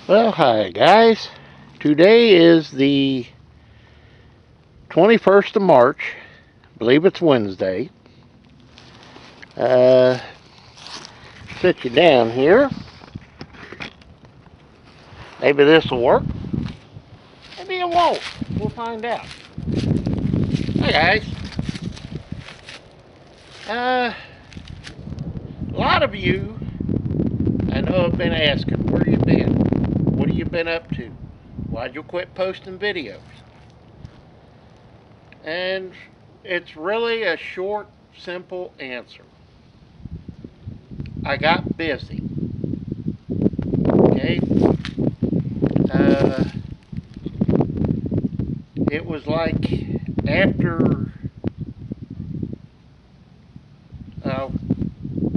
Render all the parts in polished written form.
Well, hi guys. Today is the 21st of March. I believe it's Wednesday. Uh, Sit you down here. Maybe this will work. Maybe it won't. We'll find out. Hi guys. A lot of you I know have been asking, where you been? What have you been up to? Why'd you quit posting videos? And it's really a short, simple answer. I got busy. Okay? Uh, it was like after, uh,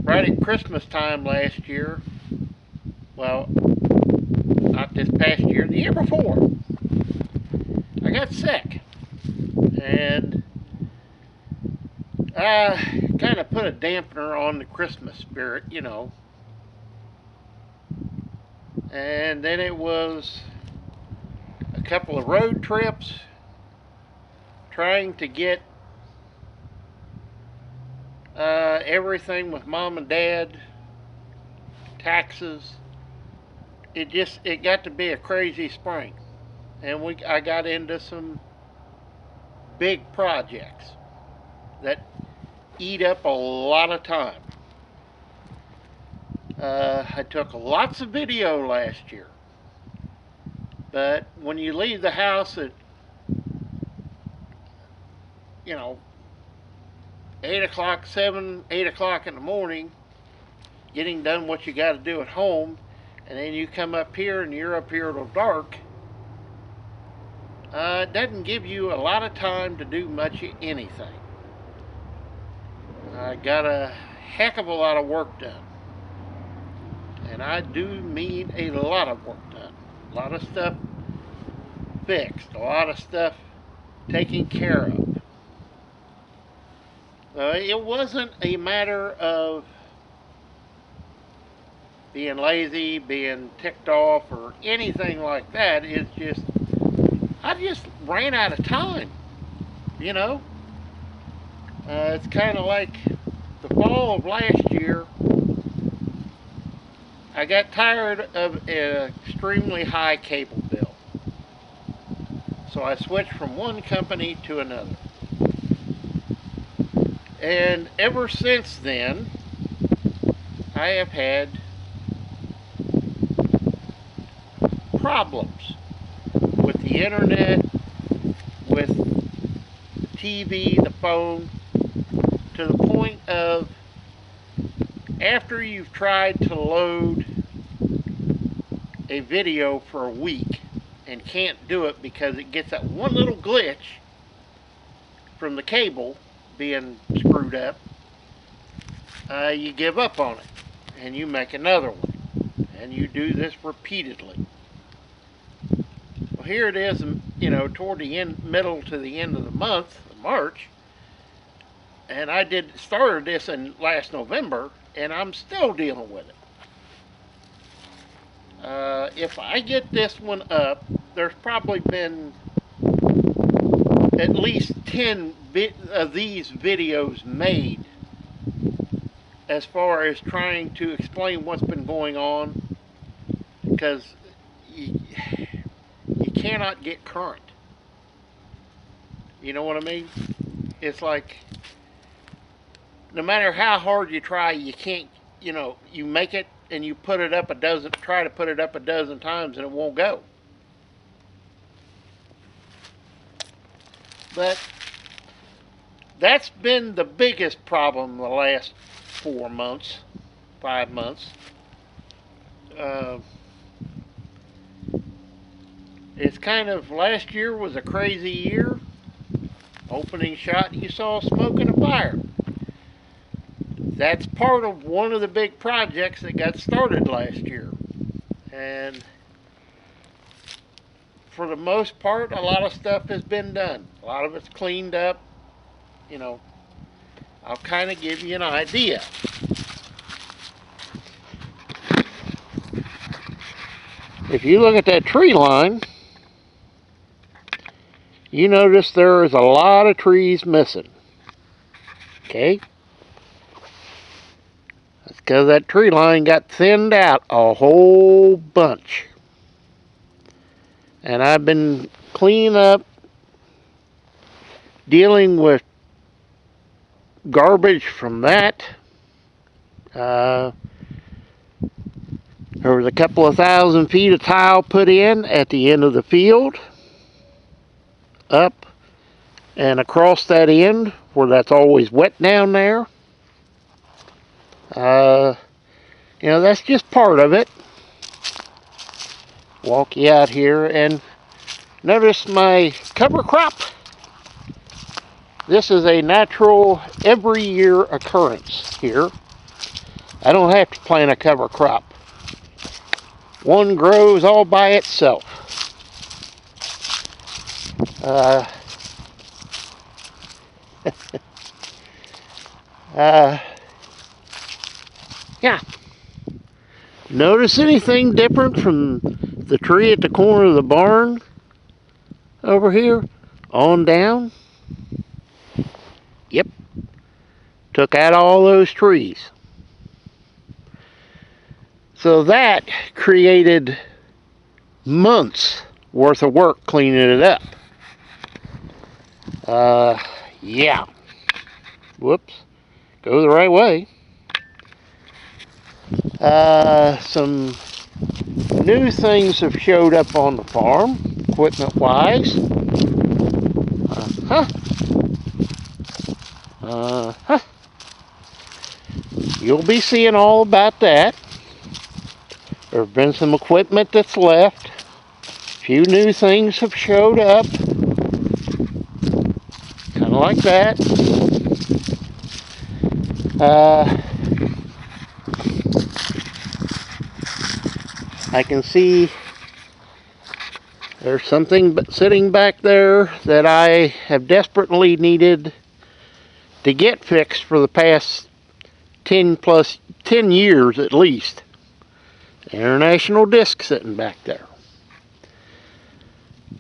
right at Christmas time last year, well, not this past year, the year before, I got sick. And I kind of put a dampener on the Christmas spirit, you know. And then it was a couple of road trips, trying to get everything with mom and dad, taxes. It got to be a crazy spring, and I got into some big projects that eat up a lot of time. I took lots of video last year, but when you leave the house at, you know, 8 o'clock, 8 o'clock in the morning, getting done what you got to do at home, and then you come up here and you're up here till dark, it doesn't give you a lot of time to do much of anything. I got a heck of a lot of work done. And I do mean a lot of work done. A lot of stuff fixed. A lot of stuff taken care of. It wasn't a matter of being lazy, being ticked off, or anything like that. It's just, I just ran out of time, you know? It's kind of like the fall of last year. I got tired of an extremely high cable bill. So I switched from one company to another. And ever since then, I have had problems with the internet, with the TV, the phone, to the point of, after you've tried to load a video for a week and can't do it because it gets that one little glitch from the cable being screwed up, you give up on it and you make another one, and you do this repeatedly. Well, here it is, you know, toward the middle to the end of the month, March, and I started this in last November, and I'm still dealing with it. If I get this one up, there's probably been at least 10 of these videos made as far as trying to explain what's been going on, because you cannot get current. You know what I mean? It's like, no matter how hard you try, you can't, you know, you make it and you put it up try to put it up a dozen times and it won't go. But that's been the biggest problem the last 4 months, 5 months. Uh, it's kind of, last year was a crazy year. opening shot, you saw smoke and a fire. That's part of one of the big projects that got started last year. And for the most part, a lot of stuff has been done. A lot of it's cleaned up. You know, I'll kind of give you an idea. If you look at that tree line, you notice there is a lot of trees missing. Okay? That's because that tree line got thinned out a whole bunch. And I've been cleaning up, dealing with garbage from that. There was a couple of 1,000 feet of tile put in at the end of the field, up and across that end where that's always wet down there. You know, that's just part of it. Walk you out here and notice my cover crop. This is a natural every year occurrence here. I don't have to plant a cover crop. One grows all by itself. Yeah. Notice anything different from the tree at the corner of the barn over here on down? Yep. Took out all those trees. So that created months worth of work cleaning it up. Yeah. Whoops. Go the right way. Some new things have showed up on the farm, equipment-wise. You'll be seeing all about that. There have been some equipment that's left. A few new things have showed up. Kind of like that. I can see there's something sitting back there that I have desperately needed to get fixed for the past 10 years at least. International disc sitting back there.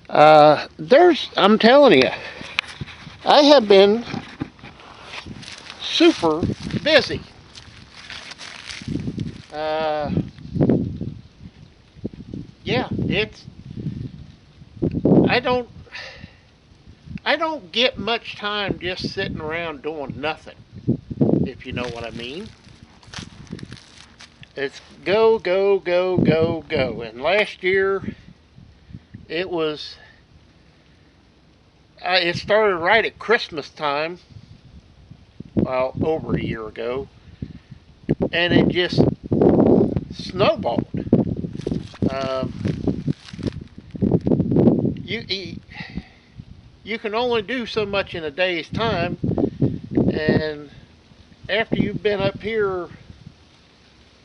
I'm telling you, I have been super busy. Yeah, I don't get much time just sitting around doing nothing, if you know what I mean. It's go, go, go, go, go. And last year, it started right at Christmas time, well, over a year ago, and it just snowballed. You can only do so much in a day's time, and after you've been up here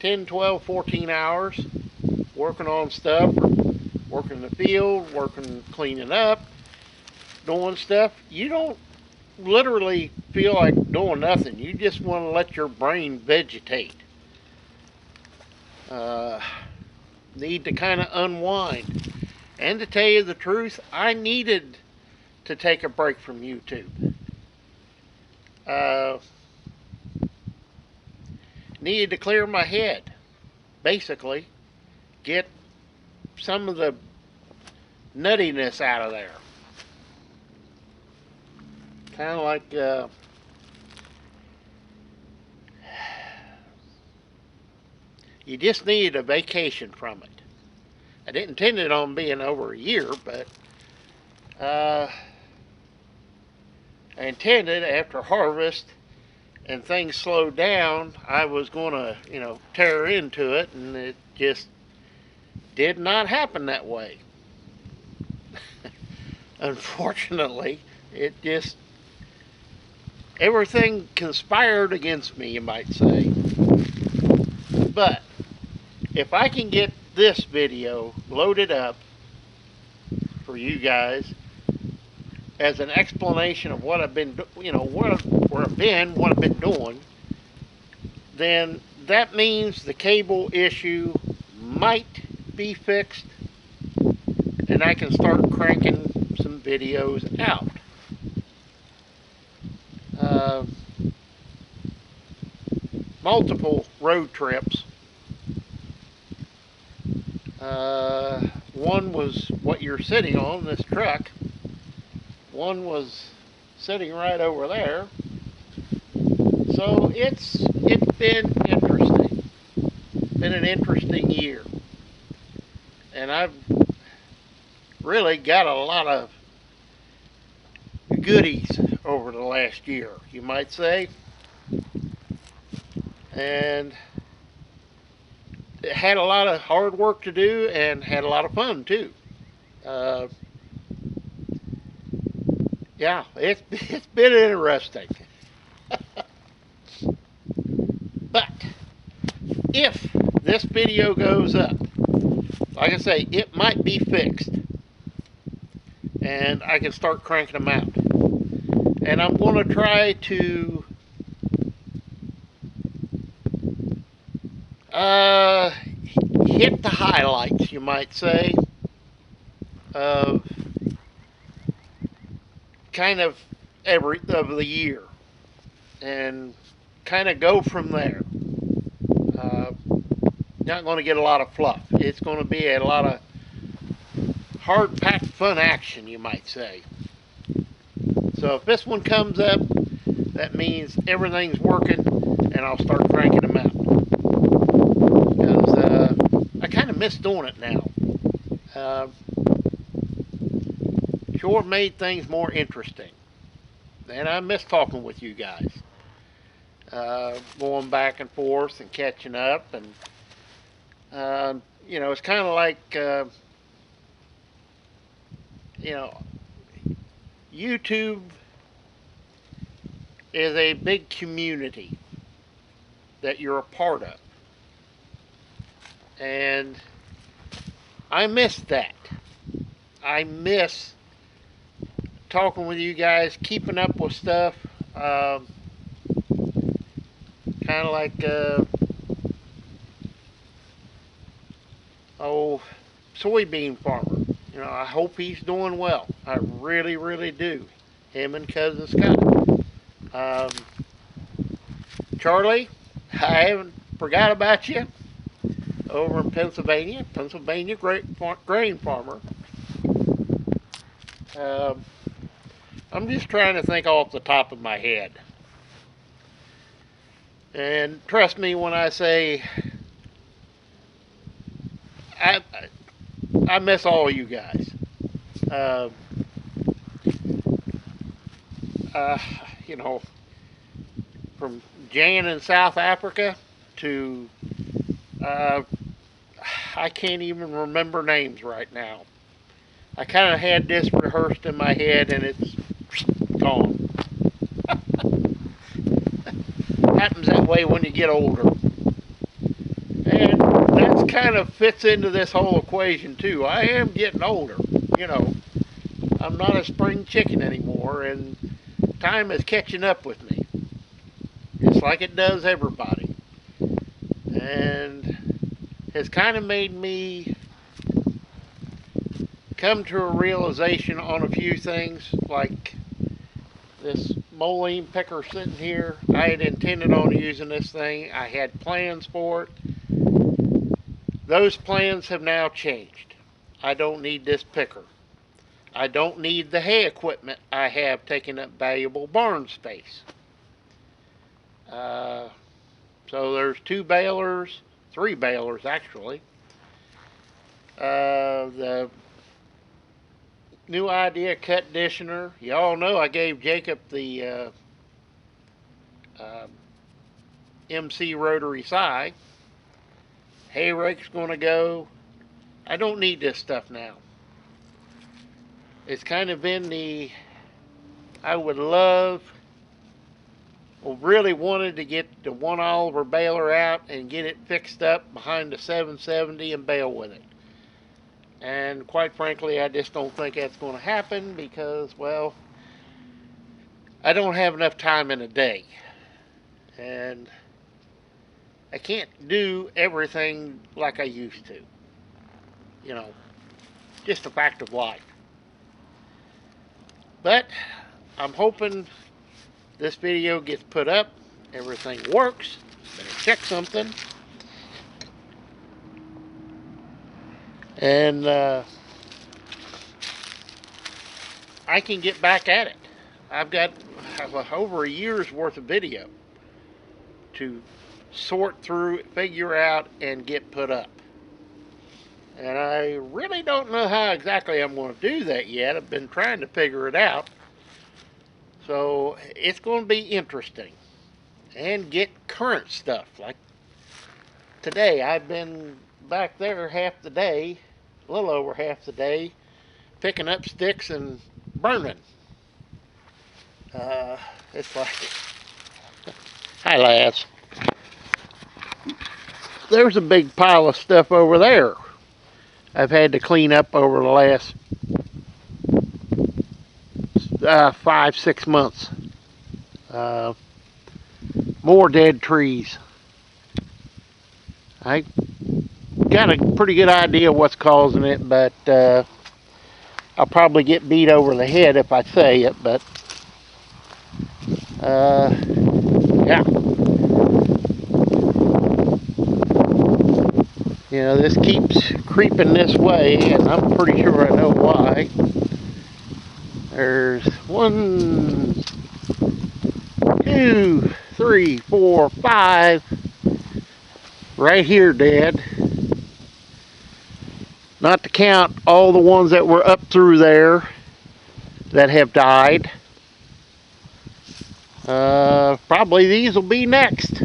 10, 12, 14 hours working on stuff, or working in the field, cleaning up, doing stuff, you don't literally feel like doing nothing. You just want to let your brain vegetate. Need to kind of unwind. And to tell you the truth, I needed to take a break from YouTube. Needed to clear my head, basically. Get some of the nuttiness out of there. Kind of like you just needed a vacation from it. I didn't intend it on being over a year, but I intended after harvest and things slowed down, I was going to, tear into it, and it just did not happen that way. Unfortunately, it just everything conspired against me, you might say. But if I can get this video loaded up for you guys as an explanation of what I've been, where I've been, what I've been doing, then that means the cable issue might be fixed and I can start cranking some videos out. Multiple road trips. One was what you're sitting on, this truck. One was sitting right over there. So it's been interesting. Been an interesting year. And I've really got a lot of goodies over the last year, you might say. And it had a lot of hard work to do and had a lot of fun too. Yeah, it's been interesting. But if this video goes up, like I say, it might be fixed and I can start cranking them out. And I'm going to try to hit the highlights, you might say, of kind of every of the year, and kind of go from there. Not going to get a lot of fluff. It's going to be a lot of hard-packed fun action, you might say. So if this one comes up, that means everything's working, and I'll start cranking them out. Because I kind of miss doing it now. Sure made things more interesting. And I miss talking with you guys. Going back and forth and catching up. And, it's kind of like, YouTube is a big community that you're a part of. And I miss that. I miss talking with you guys, keeping up with stuff. Kind of like, soybean farmer. I hope he's doing well. I really, really do. Him and Cousin Scott. Charlie, I haven't forgot about you. Over in Pennsylvania grain farmer. I'm just trying to think off the top of my head. And trust me when I say I miss all you guys. From Jan in South Africa to I can't even remember names right now. I kind of had this rehearsed in my head and it's gone. Happens that way when you get older. And that kind of fits into this whole equation too. I am getting older. I'm not a spring chicken anymore, and time is catching up with me. Just like it does everybody. And has kind of made me come to a realization on a few things, like this mullein picker sitting here. I had intended on using this thing. I had plans for it. Those plans have now changed. I don't need this picker. I don't need the hay equipment I have taking up valuable barn space. So there's 2 balers, 3 balers actually. The new idea cut conditioner. Y'all know I gave Jacob the MC rotary side. Hay rake's going to go. I don't need this stuff now. It's kind of been I would love really wanted to get the 1 Oliver baler out and get it fixed up behind the 770 and bale with it. And quite frankly, I just don't think that's going to happen because, well, I don't have enough time in a day. And I can't do everything like I used to. You know, just a fact of life. But I'm hoping this video gets put up, everything works. Better check something. And I can get back at it. I've got over a year's worth of video to sort through, figure out, and get put up. And I really don't know how exactly I'm going to do that yet. I've been trying to figure it out. So it's going to be interesting. And get current stuff. Like today, I've been back there half the day, a little over half the day, picking up sticks and burning. It's like, hi lads. There's a big pile of stuff over there I've had to clean up over the last 5-6 months. More dead trees. I got a pretty good idea what's causing it, but I'll probably get beat over the head if I say it, but yeah. You know, this keeps creeping this way, and I'm pretty sure I know why. There's 1, 2, 3, 4, 5 right here dead. Not to count all the ones that were up through there that have died. Probably these will be next.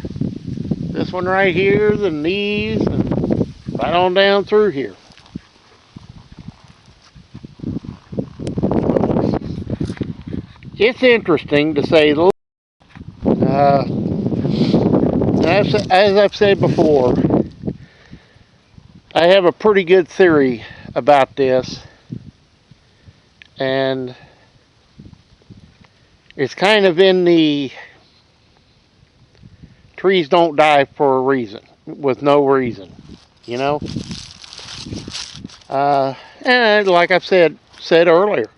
This one right here, then these, and right on down through here. It's interesting to say the least. As I've said before, I have a pretty good theory about this, and it's kind of in the trees don't die for a reason, with no reason, you know. And like I've said earlier,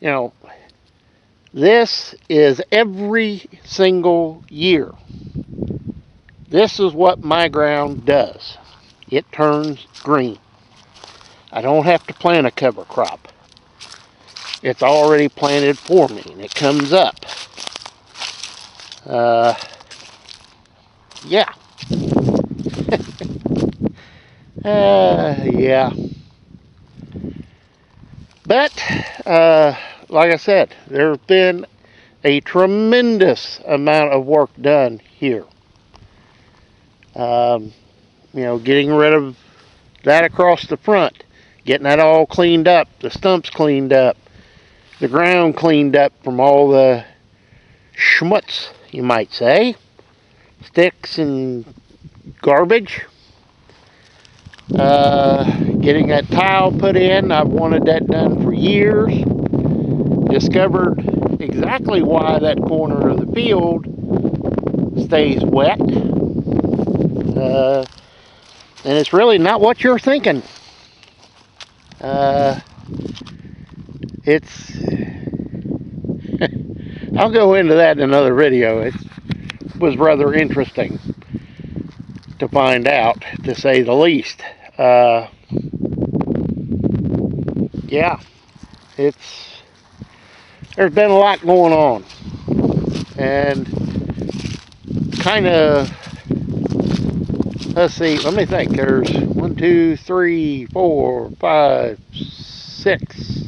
you know, this is every single year. This is what my ground does. It turns green. I don't have to plant a cover crop. It's already planted for me, and it comes up. Yeah. Yeah. But, like I said, there's been a tremendous amount of work done here. You know, getting rid of that across the front, getting that all cleaned up, the stumps cleaned up, the ground cleaned up from all the schmutz, you might say, sticks and garbage. Getting that tile put in, I've wanted that done for years. Discovered exactly why that corner of the field stays wet. And it's really not what you're thinking. It's I'll go into that in another video. It was rather interesting to find out, to say the least. Yeah, there's been a lot going on, and kind of, let's see, let me think. There's 1, 2, 3, 4, 5, 6,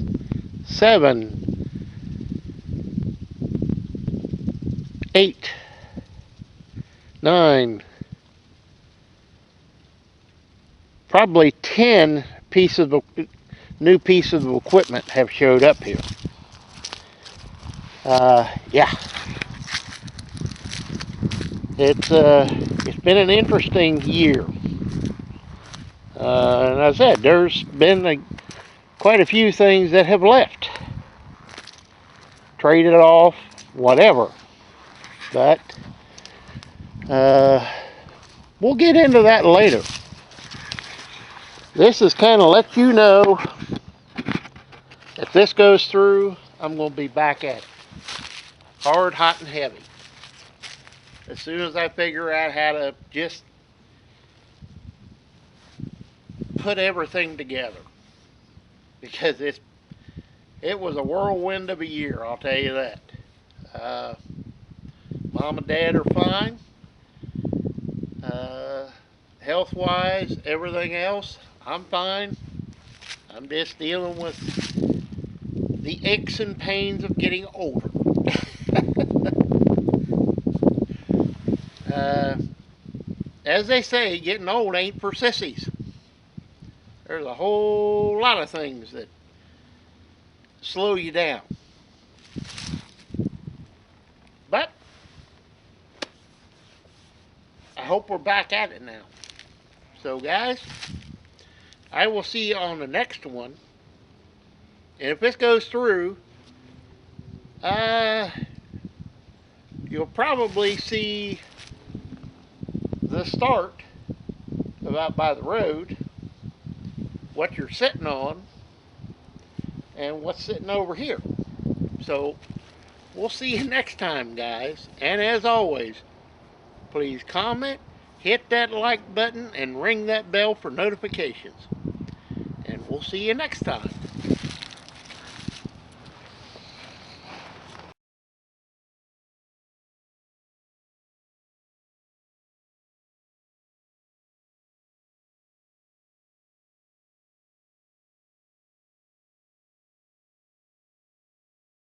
7, 8, 9, probably 10 new pieces of equipment have showed up here. Yeah. It's been an interesting year. And as I said, there's been quite a few things that have left, traded off, whatever. But we'll get into that later. This is kind of let you know, if this goes through, I'm going to be back at it. Hard, hot, and heavy. As soon as I figure out how to just put everything together. Because it was a whirlwind of a year, I'll tell you that. Mom and Dad are fine. Health-wise, everything else, I'm fine. I'm just dealing with the aches and pains of getting older. As they say, getting old ain't for sissies. There's a whole lot of things that slow you down. But I hope we're back at it now. So guys, I will see you on the next one. And if this goes through, you'll probably see the start of out by the road, what you're sitting on, and what's sitting over here. So we'll see you next time, guys. And as always, please comment, hit that like button, and ring that bell for notifications. And we'll see you next time.